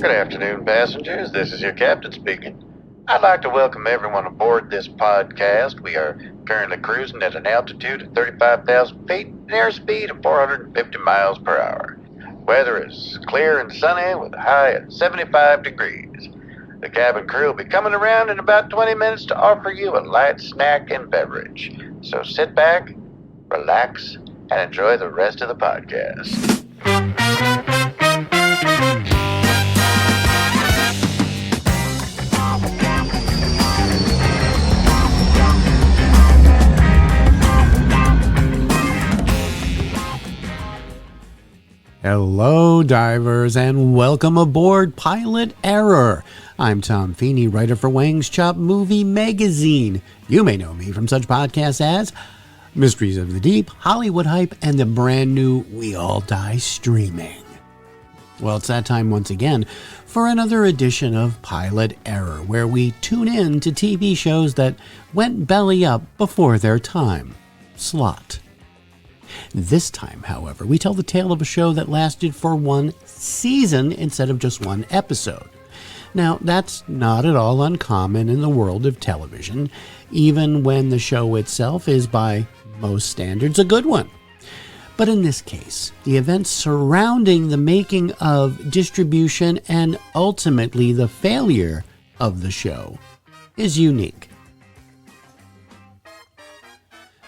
Good afternoon, passengers. This is your captain speaking. I'd like to welcome everyone aboard this podcast. We are currently cruising at an altitude of 35,000 feet and airspeed of 450 miles per hour. Weather is clear and sunny with a high of 75 degrees. The cabin crew will be coming around in about 20 minutes to offer you a light snack and beverage. So sit back, relax, and enjoy the rest of the podcast. Hello, divers, and welcome aboard Pilot Error. I'm Tom Feeney, writer for Wang's Chop Movie Magazine. You may know me from such podcasts as Mysteries of the Deep, Hollywood Hype, and the brand new We All Die Streaming. Well, it's that time once again for another edition of Pilot Error, where we tune in to TV shows that went belly up before their time. Slot. This time, however, we tell the tale of a show that lasted for one season instead of just one episode. Now, that's not at all uncommon in the world of television, even when the show itself is, by most standards, a good one. But in this case, the events surrounding the making of, distribution, and ultimately the failure of the show is unique.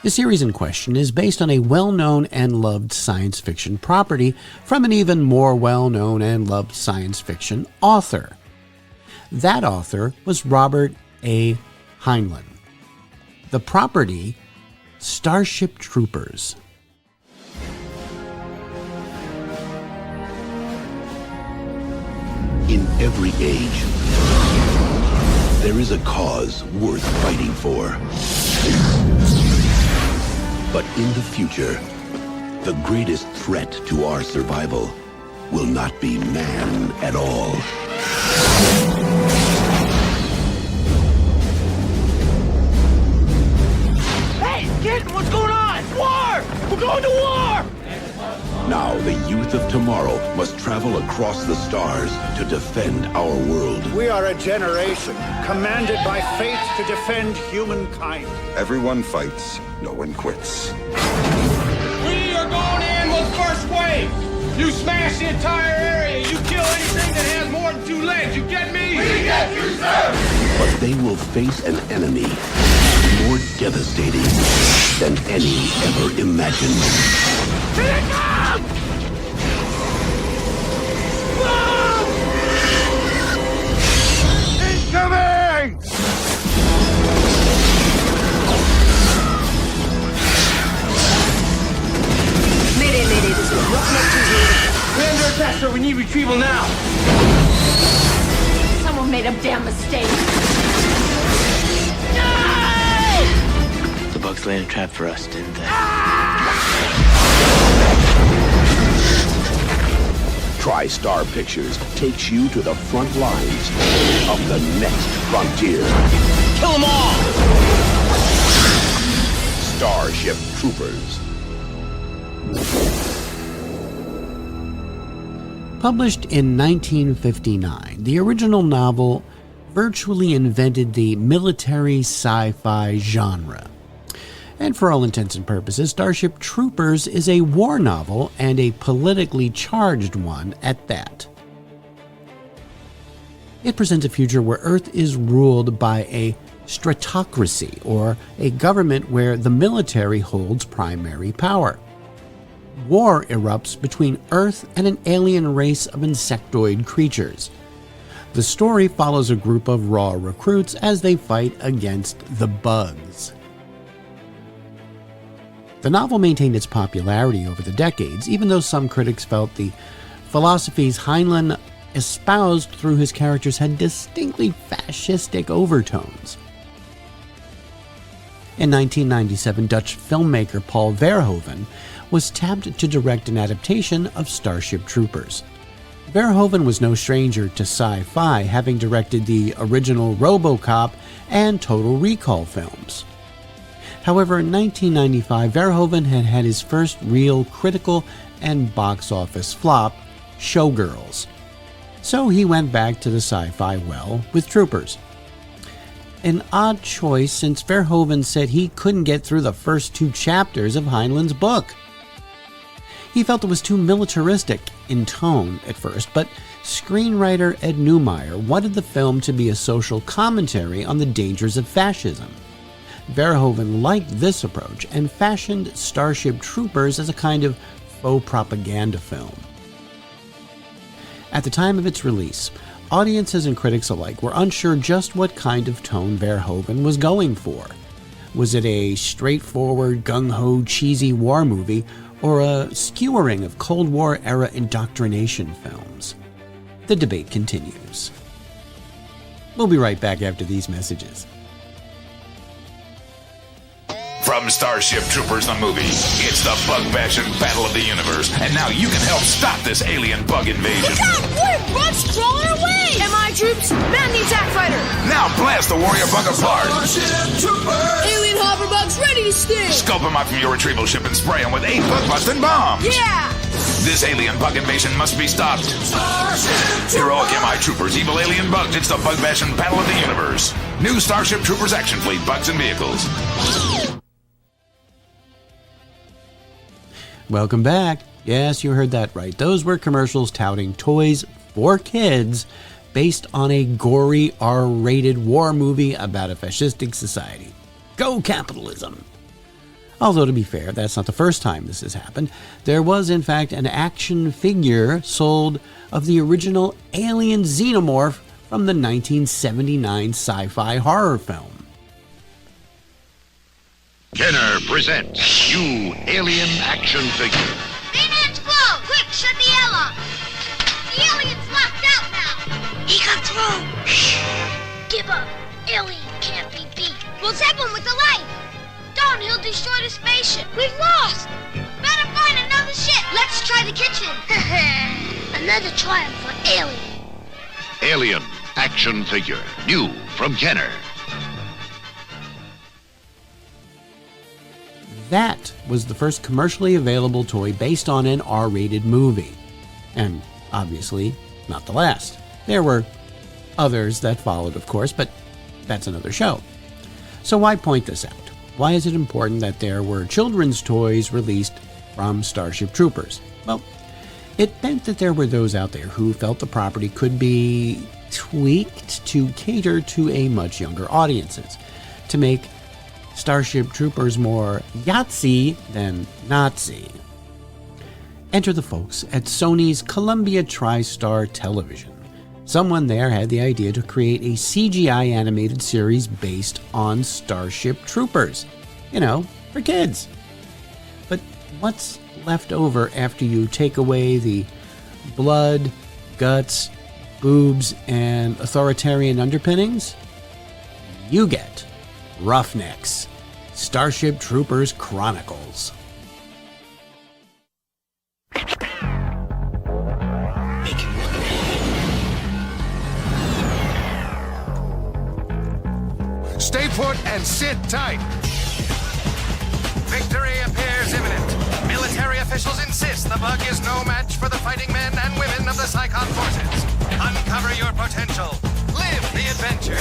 The series in question is based on a well-known and loved science fiction property from an even more well-known and loved science fiction author. That author was Robert A. Heinlein. The property, Starship Troopers. In every age, there is a cause worth fighting for. But in the future, the greatest threat to our survival will not be man at all. Hey, kid, what's going on? War! We're going to war! Now the youth of tomorrow must travel across the stars to defend our world. We are a generation commanded by fate to defend humankind. Everyone fights, no one quits. We are going in with first wave. You smash the entire area. You kill anything that has more than two legs. You get me? We get you, sir! But they will face an enemy more devastating than any ever imagined. Here they come! Incoming! Mayday, this is Roughneck 2 here. We're under attack, sir. We need retrieval now. Someone made a damn mistake. The bugs laid a trap for us, didn't they? TriStar Pictures takes you to the front lines of the next frontier. Kill them all! Starship Troopers. Published in 1959, the original novel virtually invented the military sci-fi genre. And for all intents and purposes, Starship Troopers is a war novel, and a politically charged one at that. It presents a future where Earth is ruled by a stratocracy, or a government where the military holds primary power. War erupts between Earth and an alien race of insectoid creatures. The story follows a group of raw recruits as they fight against the bugs. The novel maintained its popularity over the decades, even though some critics felt the philosophies Heinlein espoused through his characters had distinctly fascistic overtones. In 1997, Dutch filmmaker Paul Verhoeven was tapped to direct an adaptation of Starship Troopers. Verhoeven was no stranger to sci-fi, having directed the original RoboCop and Total Recall films. However, in 1995, Verhoeven had had his first real critical and box office flop, Showgirls. So he went back to the sci-fi well with Troopers. An odd choice since Verhoeven said he couldn't get through the first 2 chapters of Heinlein's book. He felt it was too militaristic in tone at first, but screenwriter Ed Neumeier wanted the film to be a social commentary on the dangers of fascism. Verhoeven liked this approach and fashioned Starship Troopers as a kind of faux propaganda film. At the time of its release, audiences and critics alike were unsure just what kind of tone Verhoeven was going for. Was it a straightforward, gung-ho, cheesy war movie, or a skewering of Cold War-era indoctrination films? The debate continues. We'll be right back after these messages. From Starship Troopers the movie, it's the bug-bashing battle of the universe, and now you can help stop this alien bug invasion. Look out! Warrior bugs crawling our way! MI troops, man the attack fighter! Now blast the warrior bug apart! Starship Troopers! Alien hover bugs ready to sting! Scope them out from your retrieval ship and spray them with 8 bug-busting bombs! Yeah! This alien bug invasion must be stopped. Starship Heroic MI Troopers, evil alien bugs, it's the bug-bashing battle of the universe. New Starship Troopers action fleet, bugs and vehicles. Welcome back. Yes, you heard that right. Those were commercials touting toys for kids based on a gory R-rated war movie about a fascistic society. Go capitalism! Although, to be fair, that's not the first time this has happened. There was, in fact, an action figure sold of the original alien xenomorph from the 1979 sci-fi horror film. Kenner presents new alien action figure. Bayonet's closed! Quick, shut the airlock! The alien's locked out now! He got through! Shh! Give up! Alien can't be beat! We'll zap him with the light! Don't, he'll destroy the spaceship! We've lost! Better find another ship! Let's try the kitchen! Another triumph for Alien! Alien action figure. New from Kenner. That was the first commercially available toy based on an R-rated movie. And obviously, not the last. There were others that followed, of course, but that's another show. So why point this out? Why is it important that there were children's toys released from Starship Troopers? Well, it meant that there were those out there who felt the property could be tweaked to cater to a much younger audiences, to make Starship Troopers more Yahtzee than Nazi. Enter the folks at Sony's Columbia TriStar Television. Someone there had the idea to create a CGI animated series based on Starship Troopers. You know, for kids. But what's left over after you take away the blood, guts, boobs, and authoritarian underpinnings? You get Roughnecks, Starship Troopers Chronicles. Stay put and sit tight. Victory appears imminent. Military officials insist the bug is no match for the fighting men and women of the Psychon forces. Uncover your potential. Live the adventure.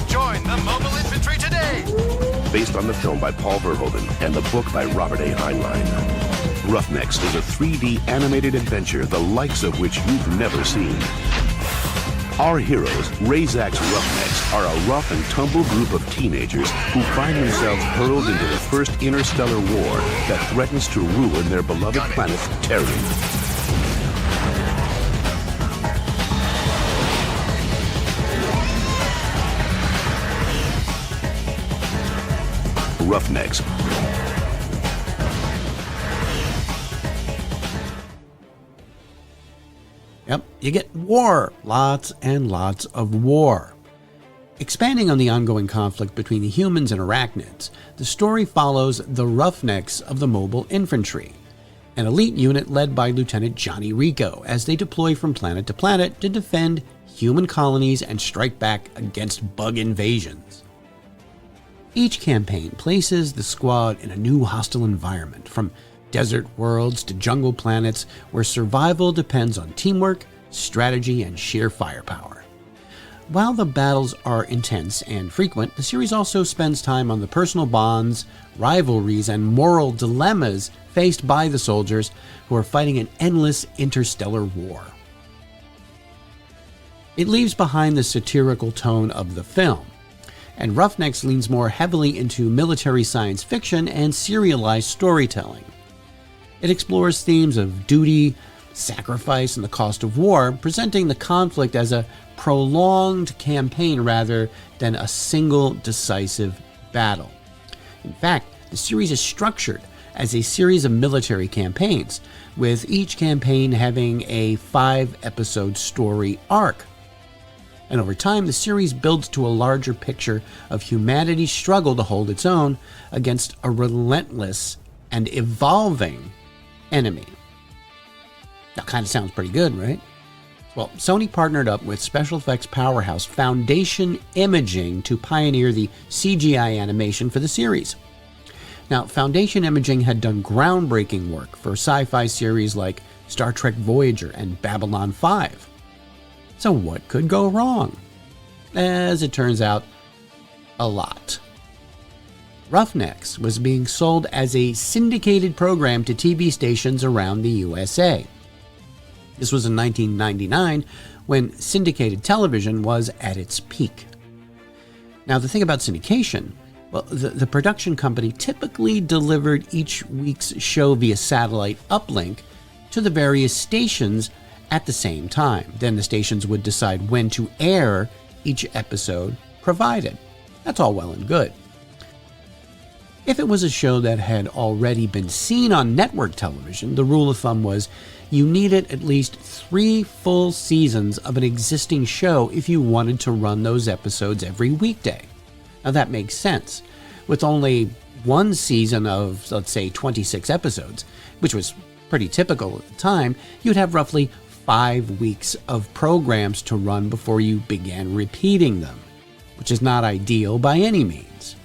Join the mobile infantry today. Based on the film by Paul Verhoeven and the book by Robert A. Heinlein. Roughnecks is a 3D animated adventure the likes of which you've never seen. Our heroes, Razak's Roughnecks, are a rough and tumble group of teenagers who find themselves hurled into the first interstellar war that threatens to ruin their beloved planet, Terrian. Roughnecks. Yep, you get war. Lots and lots of war. Expanding on the ongoing conflict between the humans and arachnids, the story follows the Roughnecks of the Mobile Infantry, an elite unit led by Lieutenant Johnny Rico as they deploy from planet to planet to defend human colonies and strike back against bug invasions. Each campaign places the squad in a new hostile environment, from desert worlds to jungle planets where survival depends on teamwork, strategy, and sheer firepower. While the battles are intense and frequent, the series also spends time on the personal bonds, rivalries, and moral dilemmas faced by the soldiers who are fighting an endless interstellar war. It leaves behind the satirical tone of the film, and Roughnecks leans more heavily into military science fiction and serialized storytelling. It explores themes of duty, sacrifice, and the cost of war, presenting the conflict as a prolonged campaign rather than a single decisive battle. In fact, the series is structured as a series of military campaigns, with each campaign having a 5-episode story arc. And over time, the series builds to a larger picture of humanity's struggle to hold its own against a relentless and evolving enemy. That kind of sounds pretty good, right? Well, Sony partnered up with special effects powerhouse Foundation Imaging to pioneer the CGI animation for the series. Now, Foundation Imaging had done groundbreaking work for sci-fi series like Star Trek Voyager and Babylon 5. So what could go wrong? As it turns out, a lot. Roughnecks was being sold as a syndicated program to TV stations around the USA. This was in 1999, when syndicated television was at its peak. Now, the thing about syndication, well, the production company typically delivered each week's show via satellite uplink to the various stations at the same time. Then the stations would decide when to air each episode provided. That's all well and good. If it was a show that had already been seen on network television, the rule of thumb was you needed at least 3 full seasons of an existing show if you wanted to run those episodes every weekday. Now that makes sense. With only one season of, let's say, 26 episodes, which was pretty typical at the time, you'd have roughly 5 weeks of programs to run before you began repeating them, which is not ideal by any means.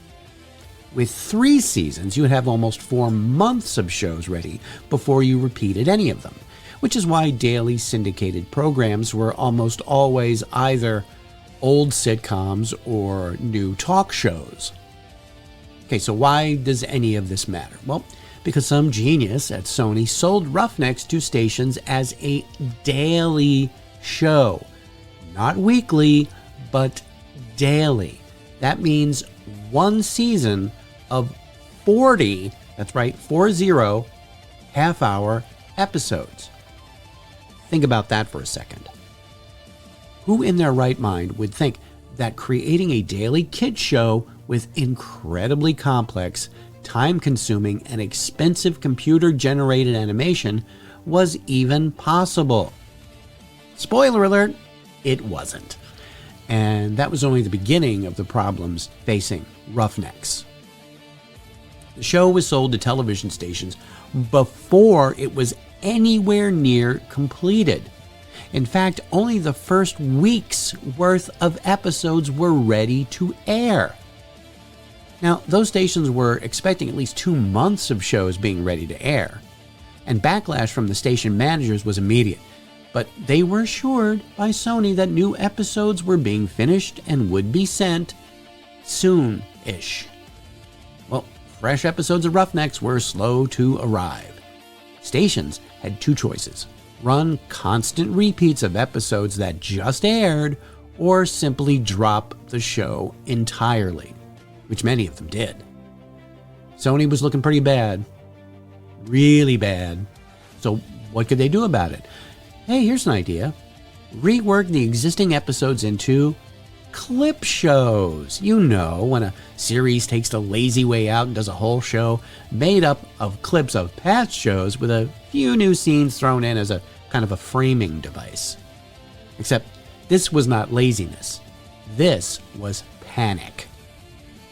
With 3 seasons, you would have almost 4 months of shows ready before you repeated any of them, which is why daily syndicated programs were almost always either old sitcoms or new talk shows. Okay, so why does any of this matter? Well, because some genius at Sony sold Roughnecks to stations as a daily show. Not weekly, but daily. That means one season of 40, that's right, 40 half-hour episodes. Think about that for a second. Who in their right mind would think that creating a daily kids show with incredibly complex, time-consuming, and expensive computer-generated animation was even possible? Spoiler alert, it wasn't. And that was only the beginning of the problems facing Roughnecks. The show was sold to television stations before it was anywhere near completed. In fact, only the first week's worth of episodes were ready to air. Now, those stations were expecting at least 2 months of shows being ready to air, and backlash from the station managers was immediate, but they were assured by Sony that new episodes were being finished and would be sent soon-ish. Well, fresh episodes of Roughnecks were slow to arrive. Stations had 2 choices: run constant repeats of episodes that just aired, or simply drop the show entirely, which many of them did. Sony was looking pretty bad. Really bad. So what could they do about it? Hey, here's an idea. Rework the existing episodes into clip shows. You know, when a series takes the lazy way out and does a whole show made up of clips of past shows with a few new scenes thrown in as a kind of a framing device. Except this was not laziness. This was panic.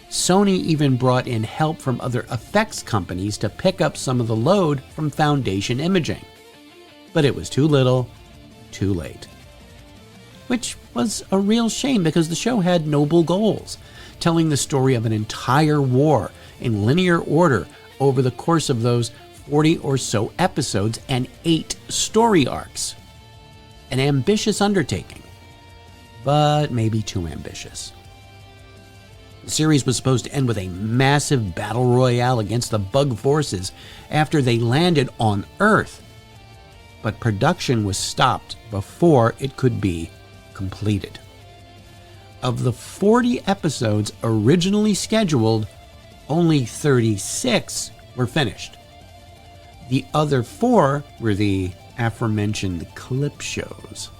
Sony even brought in help from other effects companies to pick up some of the load from Foundation Imaging. But it was too little, too late. Which was a real shame because the show had noble goals, telling the story of an entire war in linear order over the course of those 40 or so episodes and 8 story arcs. An ambitious undertaking, but maybe too ambitious. The series was supposed to end with a massive battle royale against the bug forces after they landed on Earth, but production was stopped before it could be completed. Of the 40 episodes originally scheduled, only 36 were finished. The other 4 were the aforementioned clip shows.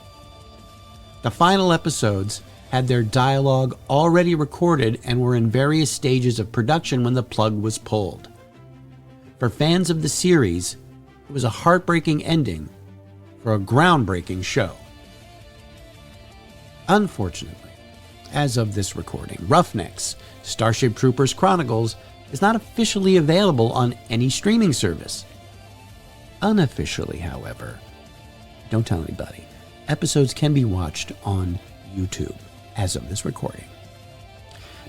The final episodes had their dialogue already recorded and were in various stages of production when the plug was pulled. For fans of the series, it was a heartbreaking ending for a groundbreaking show. Unfortunately, as of this recording, Roughnecks: Starship Troopers Chronicles is not officially available on any streaming service. Unofficially, however, don't tell anybody, episodes can be watched on YouTube as of this recording.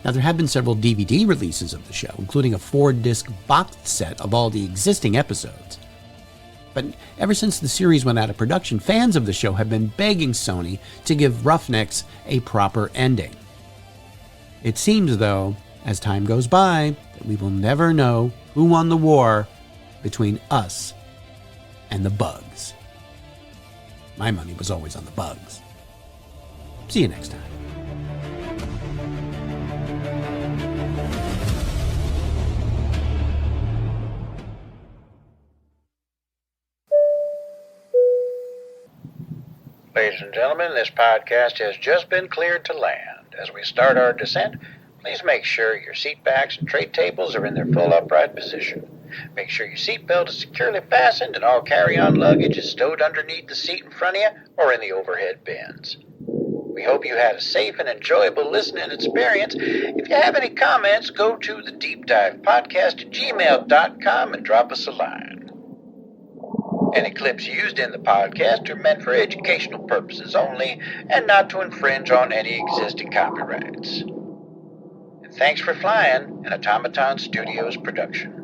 Now, there have been several DVD releases of the show, including a 4-disc box set of all the existing episodes. But ever since the series went out of production, fans of the show have been begging Sony to give Roughnecks a proper ending. It seems, though, as time goes by, that we will never know who won the war between us and the bugs. My money was always on the bugs. See you next time. Ladies and gentlemen, this podcast has just been cleared to land. As we start our descent, please make sure your seat backs and tray tables are in their full upright position. Make sure your seatbelt is securely fastened and all carry-on luggage is stowed underneath the seat in front of you or in the overhead bins. We hope you had a safe and enjoyable listening experience. If you have any comments, go to the deepdivepodcast@gmail.com and drop us a line. Any clips used in the podcast are meant for educational purposes only and not to infringe on any existing copyrights. And thanks for flying, an Automaton Studios production.